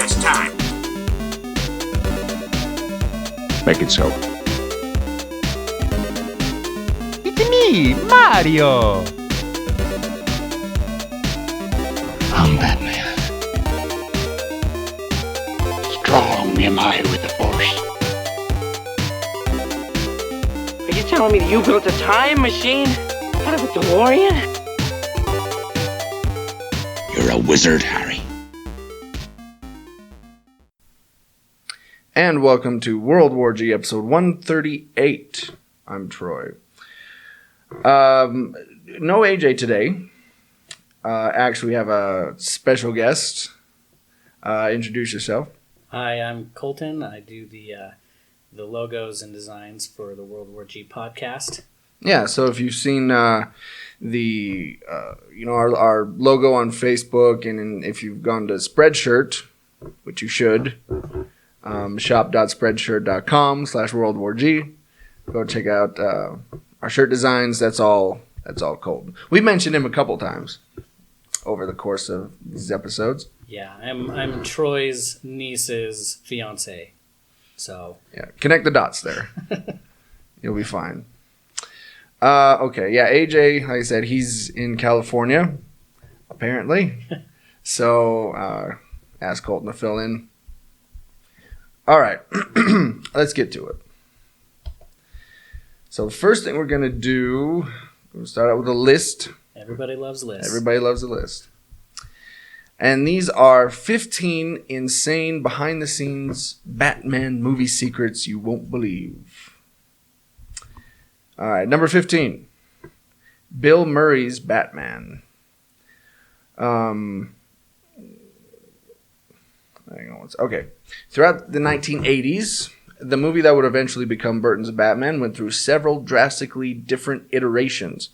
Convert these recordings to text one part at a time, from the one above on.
It's time. Make it so. It's me, Mario! I'm Batman. Strong am I with the Force. Are you telling me that you built a time machine out of a DeLorean? You're a wizard, Harry. And welcome to World War G, episode 138. I'm Troy. No AJ today. Actually, we have a special guest. Introduce yourself. Hi, I'm Colton. I do the logos and designs for the World War G podcast. Yeah, so if you've seen our logo on Facebook, and if you've gone to Spreadshirt, which you should, shop.spreadshirt.com/World War G. Go check out our shirt designs. That's all Colton. We mentioned him a couple times over the course of these episodes. Yeah, I'm Troy's niece's fiance. So yeah, connect the dots there. You'll be fine. Okay, yeah, AJ, like I said, he's in California, apparently. So ask Colton to fill in. All right, let's get to it. So the first thing we're going to do, we'll start out with a list. Everybody loves lists. Everybody loves a list. And these are 15 insane behind-the-scenes Batman movie secrets you won't believe. All right, number 15. Bill Murray's Batman. Okay. Throughout the 1980s, the movie that would eventually become Burton's Batman went through several drastically different iterations.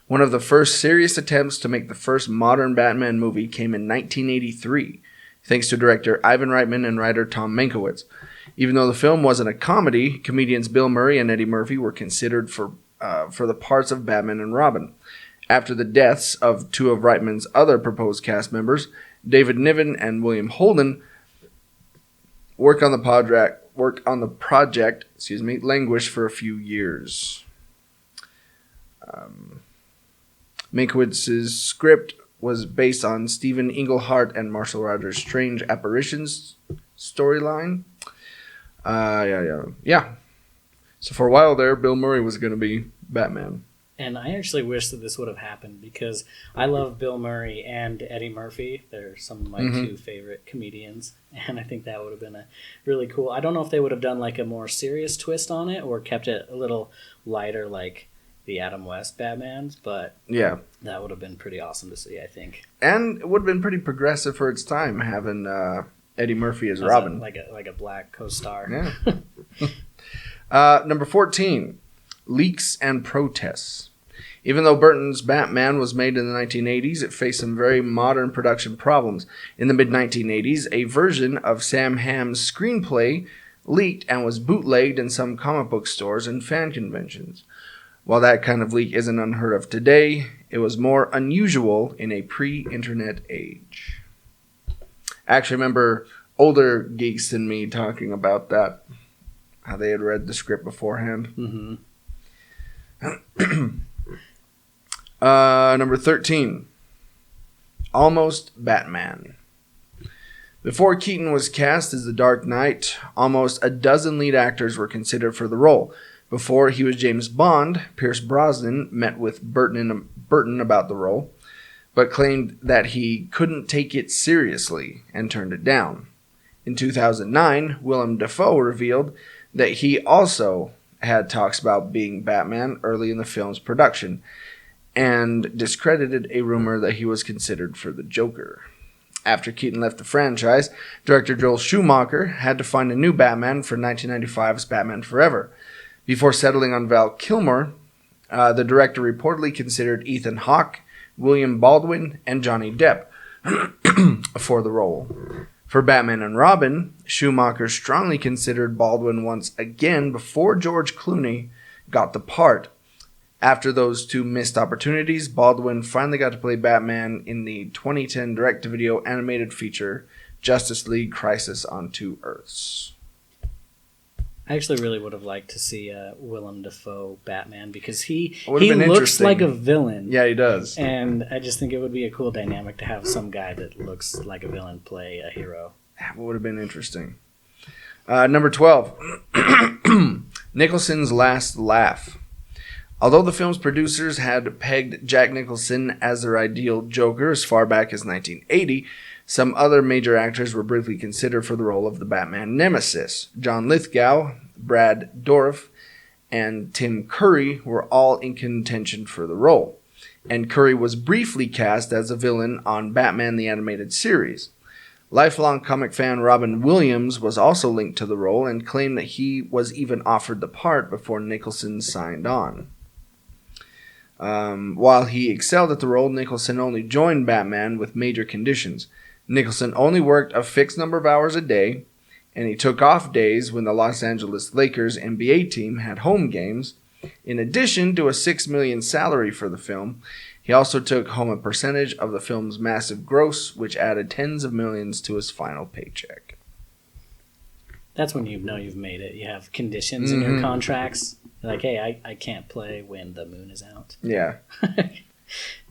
One of the first serious attempts to make the first modern Batman movie came in 1983, thanks to director Ivan Reitman and writer Tom Mankiewicz. Even though the film wasn't a comedy, comedians Bill Murray and Eddie Murphy were considered for the parts of Batman and Robin. After the deaths of two of Reitman's other proposed cast members, David Niven and William Holden, work on the project, languished for a few years. Mankiewicz's script was based on Stephen Englehart and Marshall Rogers' Strange Apparitions storyline. Yeah. So for a while there, Bill Murray was going to be Batman. And I actually wish that this would have happened because I love Bill Murray and Eddie Murphy. They're some of my two favorite comedians. And I think that would have been a really cool... I don't know if they would have done like a more serious twist on it or kept it a little lighter like the Adam West Batmans. But yeah, that would have been pretty awesome to see, I think. And it would have been pretty progressive for its time having Eddie Murphy as Robin. Like a black co-star. Yeah. Number 14. Leaks and protests. Even though Burton's Batman was made in the 1980s, it faced some very modern production problems. In the mid-1980s, a version of Sam Hamm's screenplay leaked and was bootlegged in some comic book stores and fan conventions. While that kind of leak isn't unheard of today, it was more unusual in a pre-internet age. I actually remember older geeks than me talking about that, how they had read the script beforehand. Mm-hmm. Number 13. Almost Batman. Before Keaton was cast as the Dark Knight, almost a dozen lead actors were considered for the role. Before he was James Bond, Pierce Brosnan met with Burton about the role, but claimed that he couldn't take it seriously and turned it down. In 2009, Willem Dafoe revealed that he also had talks about being Batman early in the film's production, and discredited a rumor that he was considered for the Joker. After Keaton left the franchise, director Joel Schumacher had to find a new Batman for 1995's Batman Forever. Before settling on Val Kilmer, the director reportedly considered Ethan Hawke, William Baldwin, and Johnny Depp for the role. For Batman and Robin, Schumacher strongly considered Baldwin once again before George Clooney got the part. After those two missed opportunities, Baldwin finally got to play Batman in the 2010 direct-to-video animated feature Justice League Crisis on Two Earths. I actually really would have liked to see Willem Dafoe Batman because he Would've been looks interesting. like a villain. Yeah, he does. And I just think it would be a cool dynamic to have some guy that looks like a villain play a hero. That would have been interesting. Number 12. Nicholson's Last Laugh. Although the film's producers had pegged Jack Nicholson as their ideal Joker as far back as 1980, some other major actors were briefly considered for the role of the Batman nemesis. John Lithgow, Brad Dourif, and Tim Curry were all in contention for the role, and Curry was briefly cast as a villain on Batman the Animated Series. Lifelong comic fan Robin Williams was also linked to the role and claimed that he was even offered the part before Nicholson signed on. While he excelled at the role, Nicholson only joined Batman with major conditions. Nicholson only worked a fixed number of hours a day, and he took off days when the Los Angeles Lakers NBA team had home games. In addition to a $6 million salary for the film, he also took home a percentage of the film's massive gross, which added tens of millions to his final paycheck. That's when you know you've made it. You have conditions in your contracts. You're like, hey, I can't play when the moon is out. Yeah.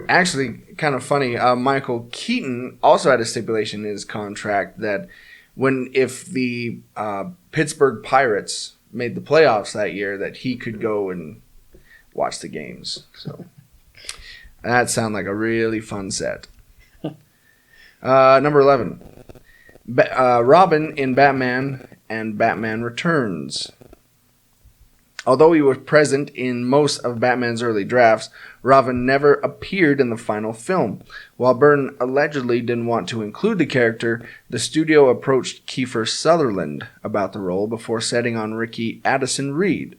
Actually, kind of funny, Michael Keaton also had a stipulation in his contract that if the Pittsburgh Pirates made the playoffs that year, that he could go and watch the games. So that sounded like a really fun set. Number 11. Robin in Batman and Batman Returns. Although he was present in most of Batman's early drafts, Robin never appeared in the final film. While Burton allegedly didn't want to include the character, the studio approached Kiefer Sutherland about the role before setting on Ricky Addison Reed.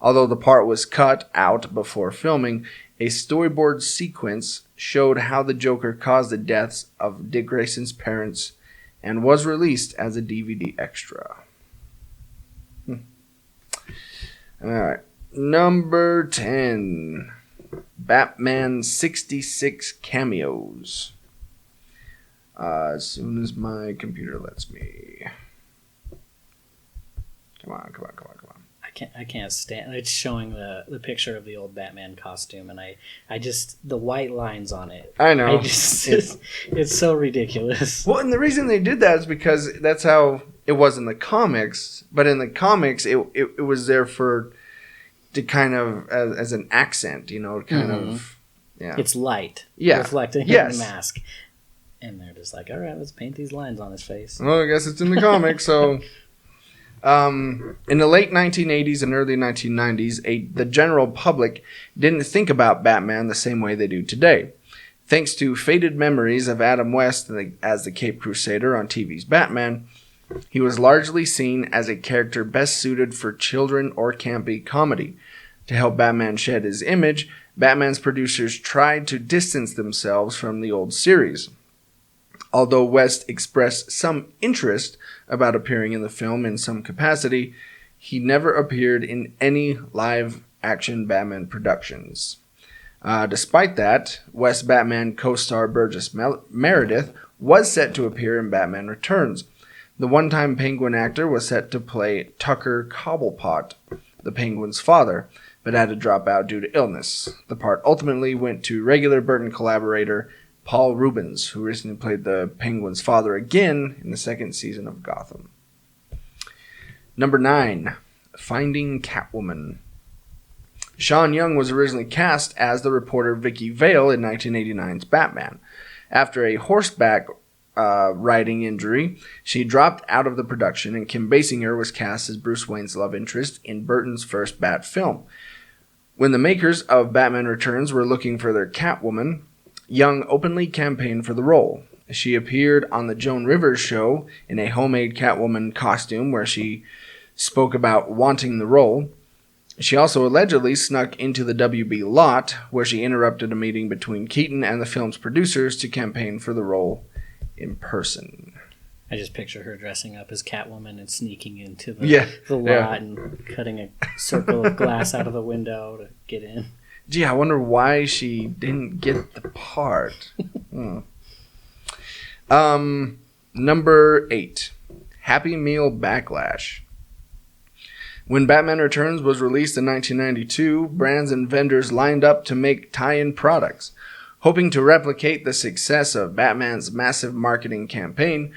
Although the part was cut out before filming, a storyboard sequence showed how the Joker caused the deaths of Dick Grayson's parents and was released as a DVD extra. Alright, number 10. Batman 66 cameos. As soon as my computer lets me. Come on. I can't stand it's showing the picture of the old Batman costume, and I just the white lines on it. I know. It's so ridiculous. Well, and the reason they did that is because that's how it was in the comics. But in the comics, it was there to kind of as an accent, kind of. Yeah. It's light. Yeah. Reflecting in the mask. And they're just like, all right, let's paint these lines on his face. Well, I guess it's in the comics, so. In the late 1980s and early 1990s, the general public didn't think about Batman the same way they do today. Thanks to faded memories of Adam West as the Caped Crusader on TV's Batman, he was largely seen as a character best suited for children or campy comedy. To help Batman shed his image, Batman's producers tried to distance themselves from the old series. Although West expressed some interest about appearing in the film in some capacity, he never appeared in any live-action Batman productions. Despite that, West Batman co-star Burgess Meredith was set to appear in Batman Returns. The one-time Penguin actor was set to play Tucker Cobblepot, the Penguin's father, but had to drop out due to illness. The part ultimately went to regular Burton collaborator Paul Rubens, who recently played the Penguin's father again in the second season of Gotham. Number 9. Finding Catwoman. Sean Young was originally cast as the reporter Vicky Vale in 1989's Batman. After a horseback riding injury, she dropped out of the production, and Kim Basinger was cast as Bruce Wayne's love interest in Burton's first Bat film. When the makers of Batman Returns were looking for their Catwoman, Young openly campaigned for the role. She appeared on the Joan Rivers show in a homemade Catwoman costume where she spoke about wanting the role. She also allegedly snuck into the WB lot where she interrupted a meeting between Keaton and the film's producers to campaign for the role in person. I just picture her dressing up as Catwoman and sneaking into the lot and cutting a circle of glass out of the window to get in. Gee, I wonder why she didn't get the part. Number 8. Happy Meal Backlash. When Batman Returns was released in 1992, brands and vendors lined up to make tie-in products. Hoping to replicate the success of Batman's massive marketing campaign,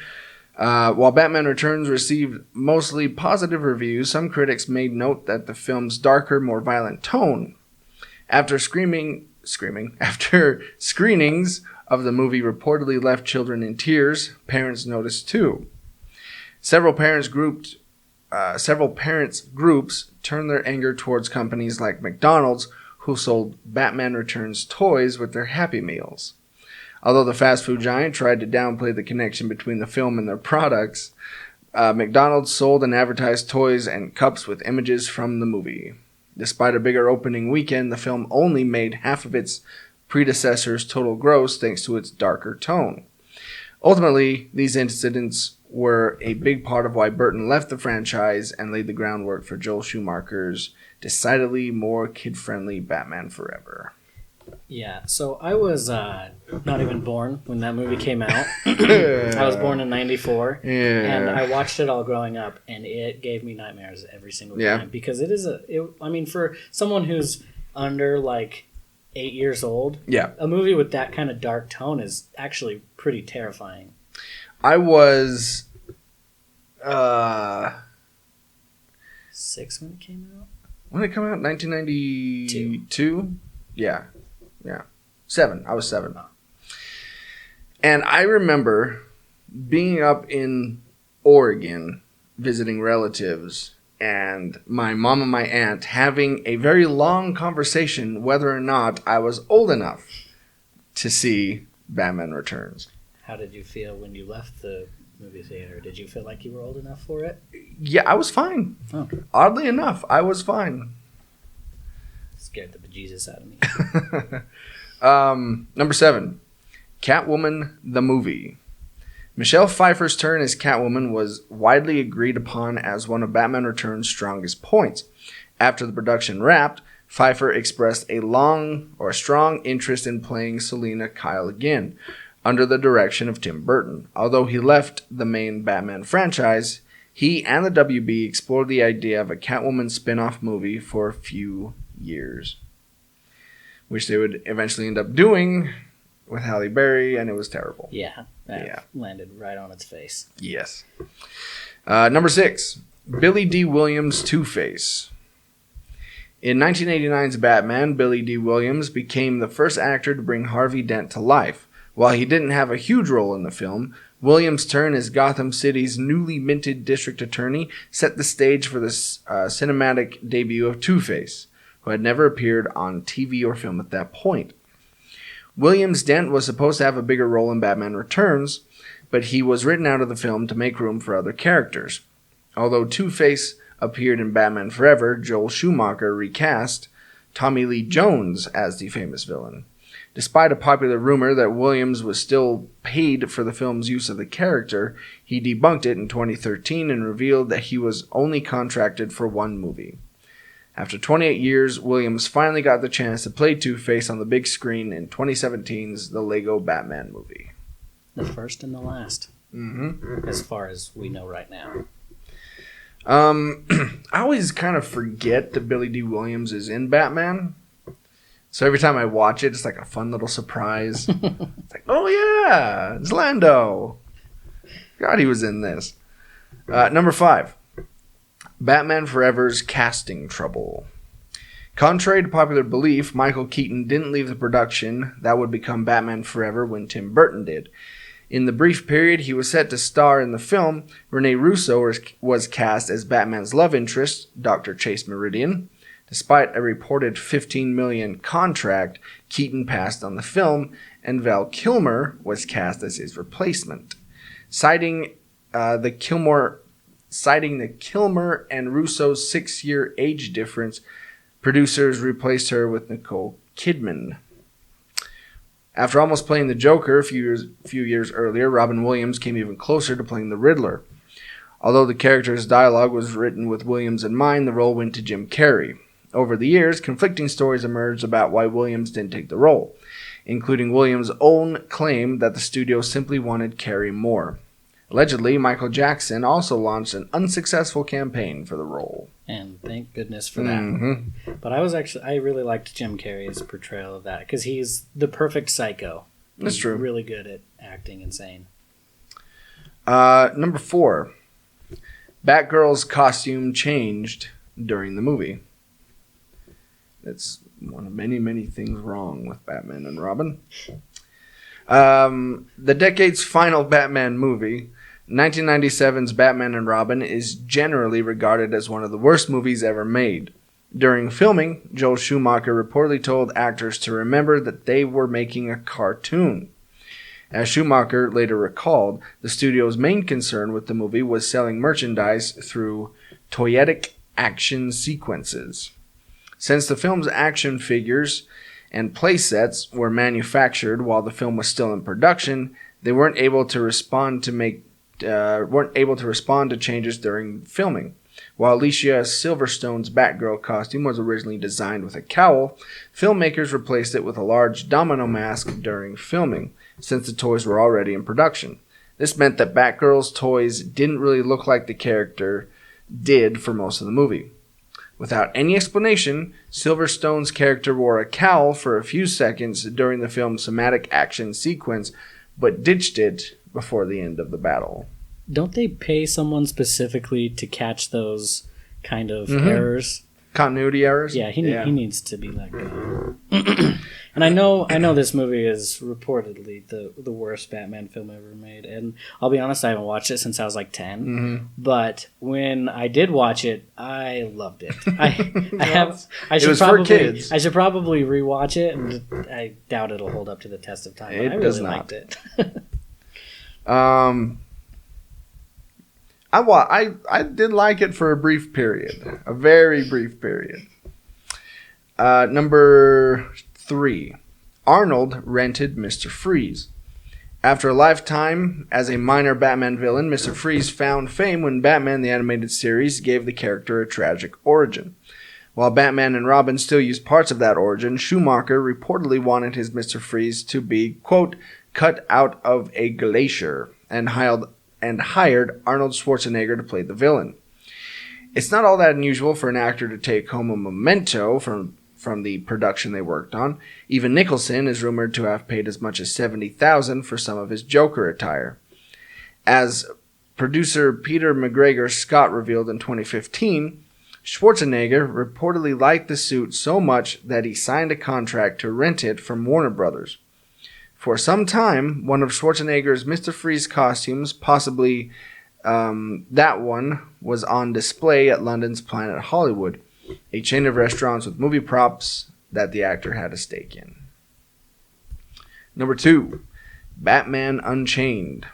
while Batman Returns received mostly positive reviews, some critics made note that the film's darker, more violent tone. After screenings of the movie reportedly left children in tears, parents noticed too. Several parents groups turned their anger towards companies like McDonald's, who sold Batman Returns toys with their Happy Meals. Although the fast food giant tried to downplay the connection between the film and their products, McDonald's sold and advertised toys and cups with images from the movie. Despite a bigger opening weekend, the film only made half of its predecessor's total gross thanks to its darker tone. Ultimately, these incidents were a big part of why Burton left the franchise and laid the groundwork for Joel Schumacher's decidedly more kid-friendly Batman Forever. Yeah, so I was not even born when that movie came out. I was born in 94, and I watched it all growing up, and it gave me nightmares every single time. Because it is for someone who's under, 8 years old, a movie with that kind of dark tone is actually pretty terrifying. I was 6 when it came out? When did it come out? 1992? Yeah. 7. I was 7. And I remember being up in Oregon visiting relatives and my mom and my aunt having a very long conversation whether or not I was old enough to see Batman Returns. How did you feel when you left the movie theater? Did you feel like you were old enough for it? Yeah, I was fine. Oh. Oddly enough, I was fine. Scared the bejesus out of me. Number 7, Catwoman the movie. Michelle Pfeiffer's turn as Catwoman was widely agreed upon as one of Batman Returns' strongest points. After the production wrapped, Pfeiffer expressed a strong interest in playing Selina Kyle again, under the direction of Tim Burton. Although he left the main Batman franchise, he and the WB explored the idea of a Catwoman spin-off movie for a few years, which they would eventually end up doing with Halle Berry, and it was terrible. Yeah, that landed right on its face. Yes. Number 6, Billy D. Williams' Two-Face. In 1989's Batman, Billy D. Williams became the first actor to bring Harvey Dent to life. While he didn't have a huge role in the film, Williams' turn as Gotham City's newly minted district attorney set the stage for the cinematic debut of Two-Face, who had never appeared on TV or film at that point. Williams' Dent was supposed to have a bigger role in Batman Returns, but he was written out of the film to make room for other characters. Although Two-Face appeared in Batman Forever, Joel Schumacher recast Tommy Lee Jones as the famous villain. Despite a popular rumor that Williams was still paid for the film's use of the character, he debunked it in 2013 and revealed that he was only contracted for one movie. After 28 years, Williams finally got the chance to play Two-Face on the big screen in 2017's The Lego Batman Movie. The first and the last. Mm-hmm. As far as we know right now. I always kind of forget that Billy D. Williams is in Batman. So every time I watch it, it's like a fun little surprise. It's like, oh yeah, it's Lando. God, he was in this. Number 5, Batman Forever's casting trouble. Contrary to popular belief, Michael Keaton didn't leave the production that would become Batman Forever when Tim Burton did. In the brief period he was set to star in the film, Rene Russo was cast as Batman's love interest, Dr. Chase Meridian. Despite a reported $15 million contract, Keaton passed on the film, and Val Kilmer was cast as his replacement. Citing the Kilmer and Russo's 6-year age difference, producers replaced her with Nicole Kidman. After almost playing the Joker a few years earlier, Robin Williams came even closer to playing the Riddler. Although the character's dialogue was written with Williams in mind, the role went to Jim Carrey. Over the years, conflicting stories emerged about why Williams didn't take the role, including Williams' own claim that the studio simply wanted Carrey more. Allegedly, Michael Jackson also launched an unsuccessful campaign for the role. And thank goodness for that. Mm-hmm. But I really liked Jim Carrey's portrayal of that because he's the perfect psycho. That's He's true. Really good at acting insane. Number 4. Batgirl's costume changed during the movie. That's one of many, many things wrong with Batman and Robin. The decade's final Batman movie, 1997's Batman and Robin, is generally regarded as one of the worst movies ever made. During filming, Joel Schumacher reportedly told actors to remember that they were making a cartoon. As Schumacher later recalled, the studio's main concern with the movie was selling merchandise through toyetic action sequences. Since the film's action figures and playsets were manufactured while the film was still in production, they weren't able to respond to changes during filming. While Alicia Silverstone's Batgirl costume was originally designed with a cowl, filmmakers replaced it with a large domino mask during filming, since the toys were already in production. This meant that Batgirl's toys didn't really look like the character did for most of the movie. Without any explanation, Silverstone's character wore a cowl for a few seconds during the film's somatic action sequence, but ditched it before the end of the battle. Don't they pay someone specifically to catch those kind of errors? Continuity errors? Yeah, he needs to be let go. And I know this movie is reportedly the worst Batman film ever made. And I'll be honest, I haven't watched it since I was like 10. Mm-hmm. But when I did watch it, I loved it. It was for kids. I should probably rewatch it, and I doubt it'll hold up to the test of time. But I really liked it. I did like it for a brief period. A very brief period. Number 3. Arnold rented Mr. Freeze. After a lifetime as a minor Batman villain, Mr. Freeze found fame when Batman the Animated Series gave the character a tragic origin. While Batman and Robin still used parts of that origin, Schumacher reportedly wanted his Mr. Freeze to be, quote, cut out of a glacier, and hired Arnold Schwarzenegger to play the villain. It's not all that unusual for an actor to take home a memento from the production they worked on. Even Nicholson is rumored to have paid as much as $70,000 for some of his Joker attire. As producer Peter McGregor Scott revealed in 2015, Schwarzenegger reportedly liked the suit so much that he signed a contract to rent it from Warner Brothers. For some time, one of Schwarzenegger's Mr. Freeze costumes, possibly that one, was on display at London's Planet Hollywood, a chain of restaurants with movie props that the actor had a stake in. Number 2. Batman Unchained.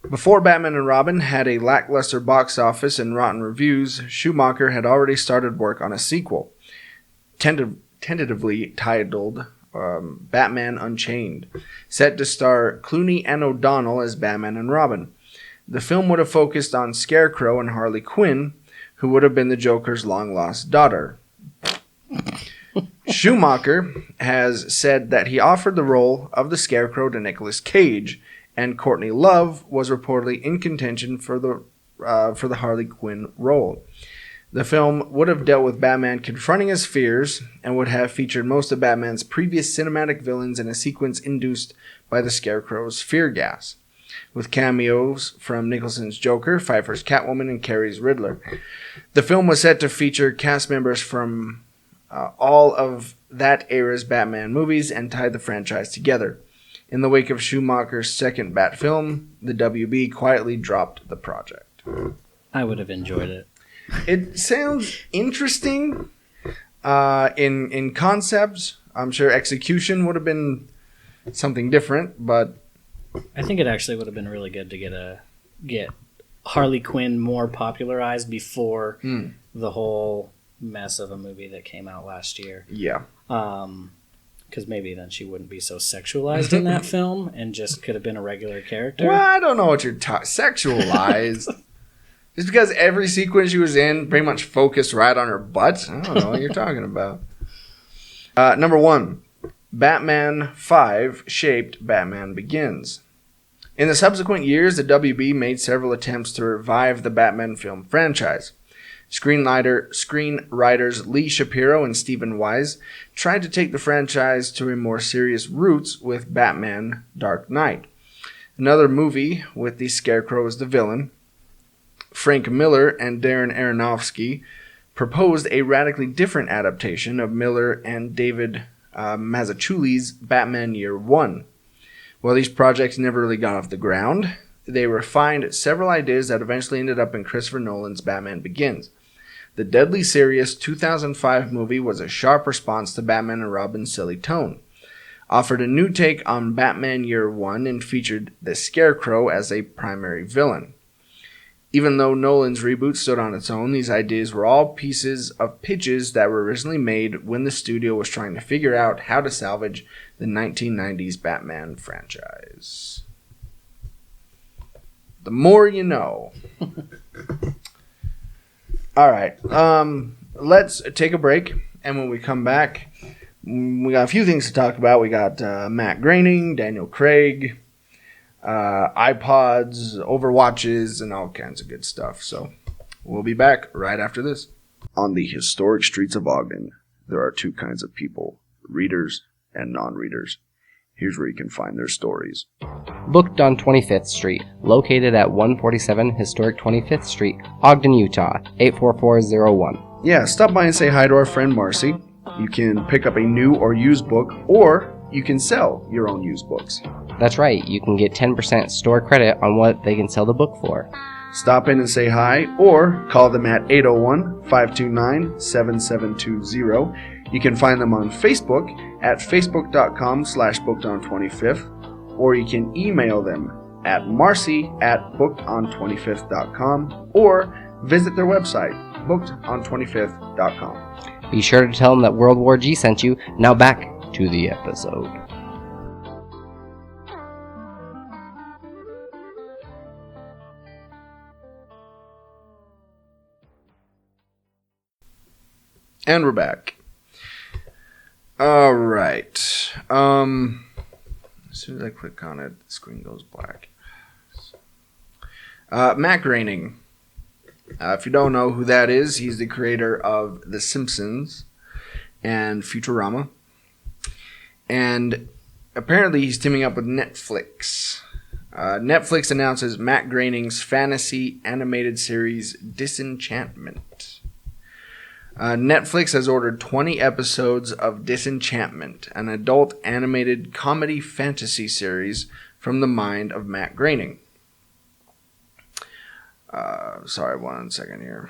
Before Batman and Robin had a lackluster box office and rotten reviews, Schumacher had already started work on a sequel, tentatively titled Batman Unchained, set to star Clooney and O'Donnell as Batman and Robin. The film would have focused on Scarecrow and Harley Quinn, who would have been the Joker's long-lost daughter. Schumacher has said that he offered the role of the Scarecrow to Nicolas Cage, and Courtney Love was reportedly in contention for the Harley Quinn role. The film would have dealt with Batman confronting his fears and would have featured most of Batman's previous cinematic villains in a sequence induced by the Scarecrow's fear gas, with cameos from Nicholson's Joker, Pfeiffer's Catwoman, and Carey's Riddler. The film was set to feature cast members from all of that era's Batman movies and tied the franchise together. In the wake of Schumacher's second Bat film, the WB quietly dropped the project. I would have enjoyed it. It sounds interesting in concept. I'm sure execution would have been something different, but I think it actually would have been really good to get Harley Quinn more popularized before the whole mess of a movie that came out last year. Yeah. Because maybe then she wouldn't be so sexualized in that film and just could have been a regular character. Well, I don't know what you're sexualized. Just because every sequence she was in pretty much focused right on her butt. I don't know what you're talking about. Number 1. Batman 5 shaped Batman Begins. In the subsequent years, the WB made several attempts to revive the Batman film franchise. Screenwriters Lee Shapiro and Stephen Wise tried to take the franchise to a more serious roots with Batman Dark Knight, another movie with the Scarecrow as the villain. Frank Miller and Darren Aronofsky proposed a radically different adaptation of Miller and David Mazzucchelli's Batman Year One. While these projects never really got off the ground, they refined several ideas that eventually ended up in Christopher Nolan's Batman Begins. The deadly serious 2005 movie was a sharp response to Batman and Robin's silly tone, offered a new take on Batman Year One, and featured the Scarecrow as a primary villain. Even though Nolan's reboot stood on its own, these ideas were all pieces of pitches that were originally made when the studio was trying to figure out how to salvage the 1990s Batman franchise. The more you know. All right, let's take a break, and when we come back, we got a few things to talk about. We got Matt Groening, Daniel Craig, iPods, Overwatches, and all kinds of good stuff. So we'll be back right after this. On the historic streets of Ogden, there are two kinds of people, readers and non-readers. Here's where you can find their stories. Booked on 25th Street, located at 147 Historic 25th Street, Ogden, Utah, 84401. Yeah, stop by and say hi to our friend Marcy. You can pick up a new or used book, or you can sell your own used books. That's right, you can get 10% store credit on what they can sell the book for. Stop in and say hi, or call them at 801-529-7720. You can find them on Facebook at facebook.com/bookedon25th, or you can email them at marcy@bookedon25th.com, or visit their website, bookedon25th.com. Be sure to tell them that World War G sent you. Now back to the episode. And we're back. All right. As soon as I click on it, the screen goes black. Matt Groening. If you don't know who that is, he's the creator of The Simpsons and Futurama. And apparently he's teaming up with Netflix. Netflix announces Matt Groening's fantasy animated series Disenchantment. Netflix has ordered 20 episodes of Disenchantment, an adult animated comedy fantasy series from the mind of Matt Groening. Sorry, 1 second here.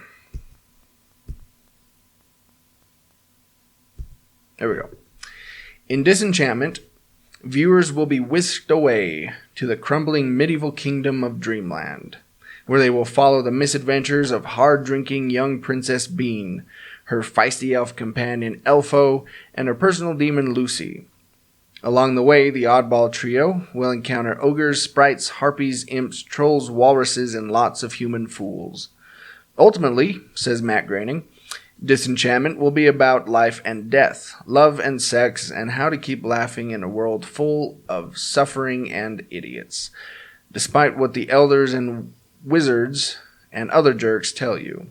There we go. In Disenchantment, viewers will be whisked away to the crumbling medieval kingdom of Dreamland, where they will follow the misadventures of hard-drinking young Princess Bean, her feisty elf companion Elfo, and her personal demon Lucy. Along the way, the oddball trio will encounter ogres, sprites, harpies, imps, trolls, walruses, and lots of human fools. Ultimately, says Matt Groening, Disenchantment will be about life and death, love and sex, and how to keep laughing in a world full of suffering and idiots, despite what the elders and wizards and other jerks tell you.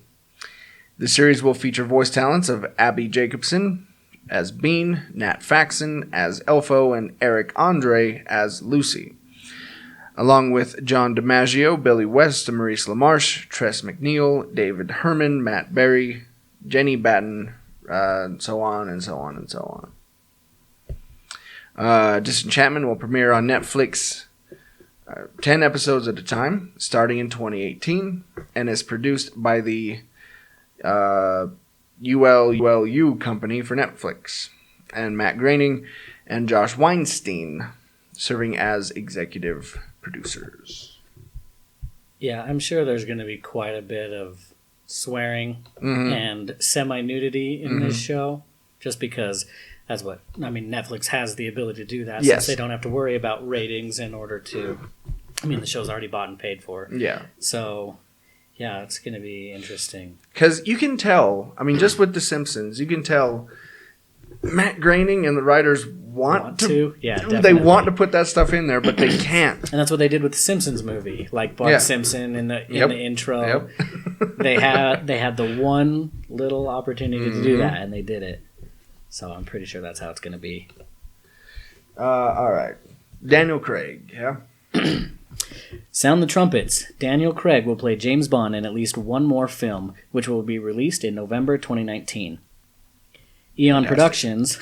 The series will feature voice talents of Abby Jacobson as Bean, Nat Faxon as Elfo, and Eric Andre as Lucy, along with John DiMaggio, Billy West, Maurice LaMarche, Tress MacNeille, David Herman, Matt Berry, Jenny Batten, so on and so on and so on. Disenchantment will premiere on Netflix 10 episodes at a time, starting in 2018, and is produced by the ULU company for Netflix, and Matt Groening and Josh Weinstein serving as executive producers. Yeah, I'm sure there's going to be quite a bit of swearing and semi-nudity in this show, just because that's what, I mean, Netflix has the ability to do that, since they don't have to worry about ratings in order to, I mean, the show's already bought and paid for. Yeah. So, yeah, it's going to be interesting. Because you can tell, I mean, just with The Simpsons, you can tell Matt Groening and the writers want to. Yeah, They definitely. want to put that stuff in there, but they can't. And that's what they did with the Simpsons movie, like Bart Yeah. Simpson in the Yep. intro. Yep. they had the one little opportunity to do that, and they did it. So I'm pretty sure that's how it's going to be. All right. Daniel Craig, yeah? Sound the trumpets. Daniel Craig will play James Bond in at least one more film, which will be released in November 2019. Eon Productions,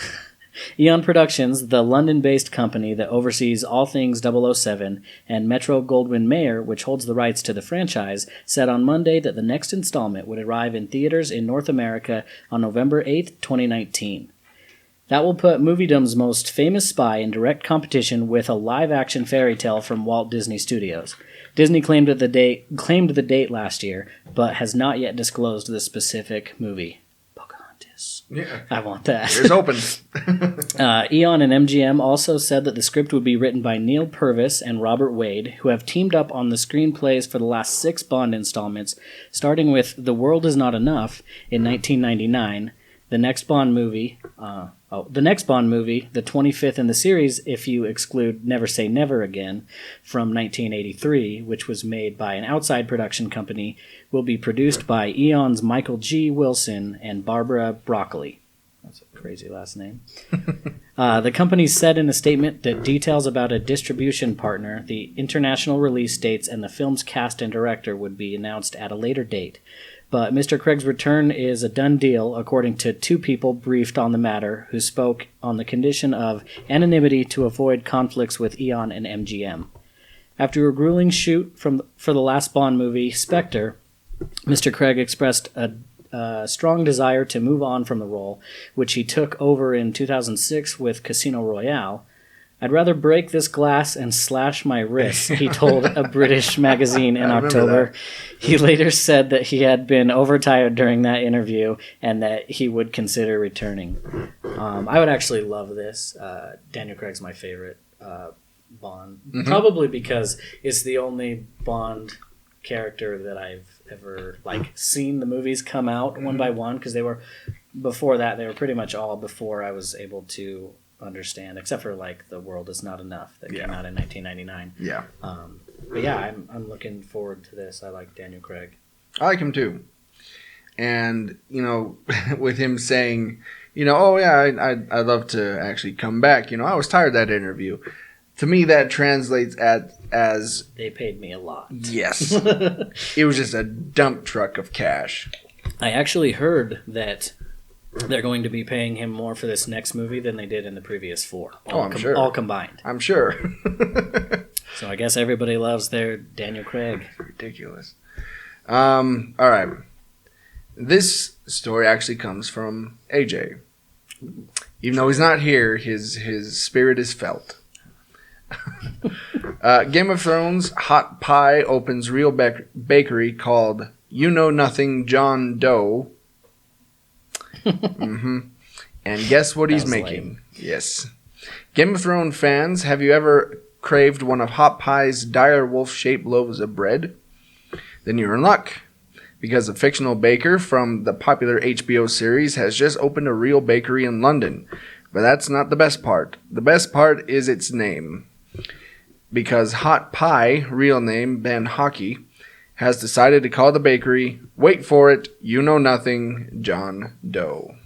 the London-based company that oversees all things 007, and Metro-Goldwyn-Mayer, which holds the rights to the franchise, said on Monday that the next installment would arrive in theaters in North America on November 8th, 2019. That will put Moviedom's most famous spy in direct competition with a live-action fairy tale from Walt Disney Studios. Disney claimed the date last year, but has not yet disclosed the specific movie. Pocahontas. Yeah. I want that. Here's open. Eon and MGM also said that the script would be written by Neil Purvis and Robert Wade, who have teamed up on the screenplays for the last 6 Bond installments, starting with The World Is Not Enough in 1999, the next Bond movie, the 25th in the series if you exclude Never Say Never Again, from 1983, which was made by an outside production company, will be produced by Eon's Michael G. Wilson and Barbara Broccoli. That's a crazy last name. The company said in a statement that details about a distribution partner, the international release dates, and the film's cast and director would be announced at a later date. But Mr. Craig's return is a done deal, according to 2 people briefed on the matter who spoke on the condition of anonymity to avoid conflicts with Eon and MGM. After a grueling shoot for the last Bond movie, Spectre, Mr. Craig expressed a strong desire to move on from the role, which he took over in 2006 with Casino Royale. "I'd rather break this glass and slash my wrists," he told a British magazine in October. that. He later said that he had been overtired during that interview and that he would consider returning. I would actually love this. Daniel Craig's my favorite Bond. Probably because it's the only Bond character that I've ever seen the movies come out one by one, because they were pretty much all before I was able to understand, except for The World Is Not Enough that came out in 1999. Yeah. But yeah, I'm looking forward to this. I like Daniel Craig. I like him too. And, with him saying, oh yeah, I'd love to actually come back. I was tired of that interview. To me, that translates as They paid me a lot. yes. It was just a dump truck of cash. I actually heard that they're going to be paying him more for this next movie than they did in the previous 4. I'm sure. All combined. I'm sure. So I guess everybody loves their Daniel Craig. Ridiculous. All right. This story actually comes from AJ. Even though he's not here, his spirit is felt. Game of Thrones Hot Pie opens real bakery called You Know Nothing John Doe. And guess what he's making? Lame. Yes. Game of Thrones fans, have you ever craved one of Hot Pie's dire wolf-shaped loaves of bread? Then you're in luck, because a fictional baker from the popular HBO series has just opened a real bakery in London. But that's not the best part. The best part is its name. Because Hot Pie, real name Ben Hockey, has decided to call the bakery, wait for it, You Know Nothing John Doe.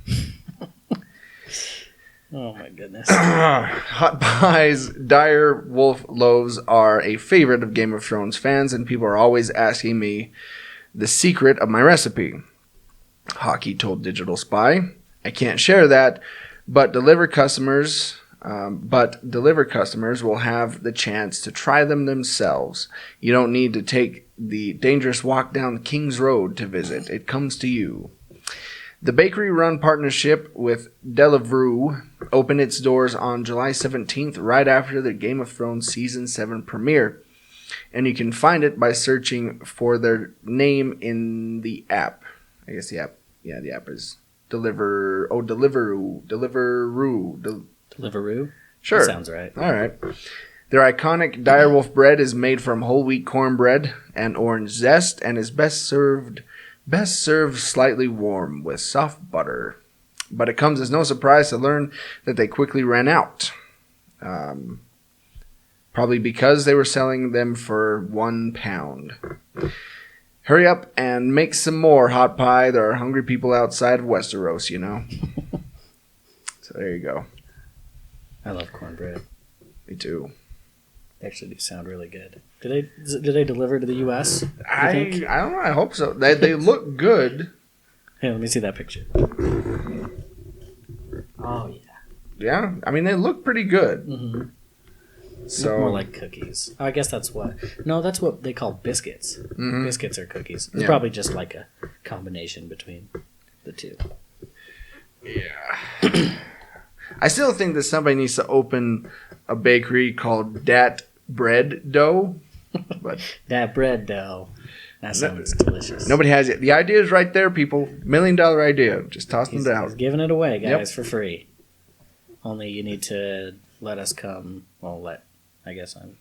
Oh my goodness. Hot Pie's dire wolf loaves are a favorite of Game of Thrones fans, and people are always asking me the secret of my recipe. Hockey told Digital Spy, I can't share that, but deliver customers will have the chance to try them themselves. You don't need to take the dangerous walk down King's Road to visit. It comes to you. The bakery-run partnership with Deliveroo opened its doors on July 17th, right after the Game of Thrones Season 7 premiere. And you can find it by searching for their name in the app. I guess the app is Deliveroo. Deliveroo? Sure. That sounds right. All right. Their iconic direwolf bread is made from whole wheat cornbread and orange zest, and is best served slightly warm with soft butter. But it comes as no surprise to learn that they quickly ran out. Probably because they were selling them for £1. Hurry up and make some more hot pie. There are hungry people outside of Westeros, you know. So there you go. I love cornbread. Me too. They actually do sound really good. Do they deliver to the U.S.? I don't know. I hope so. They look good. Hey, let me see that picture. Oh, yeah. Yeah, I mean, they look pretty good. Mm-hmm. So More like cookies. I guess that's what... No, that's what they call biscuits. Mhm. Biscuits are cookies. It's Yeah. probably just like a combination between the two. yeah. I still think that somebody needs to open a bakery called Dat Bread Dough. But That bread dough. That sounds delicious. nobody has it. The idea is right there, people. $1 million idea. Just toss them He's down. giving it away, guys, Yep. for free. Only you need to let us come. Well, I guess I'm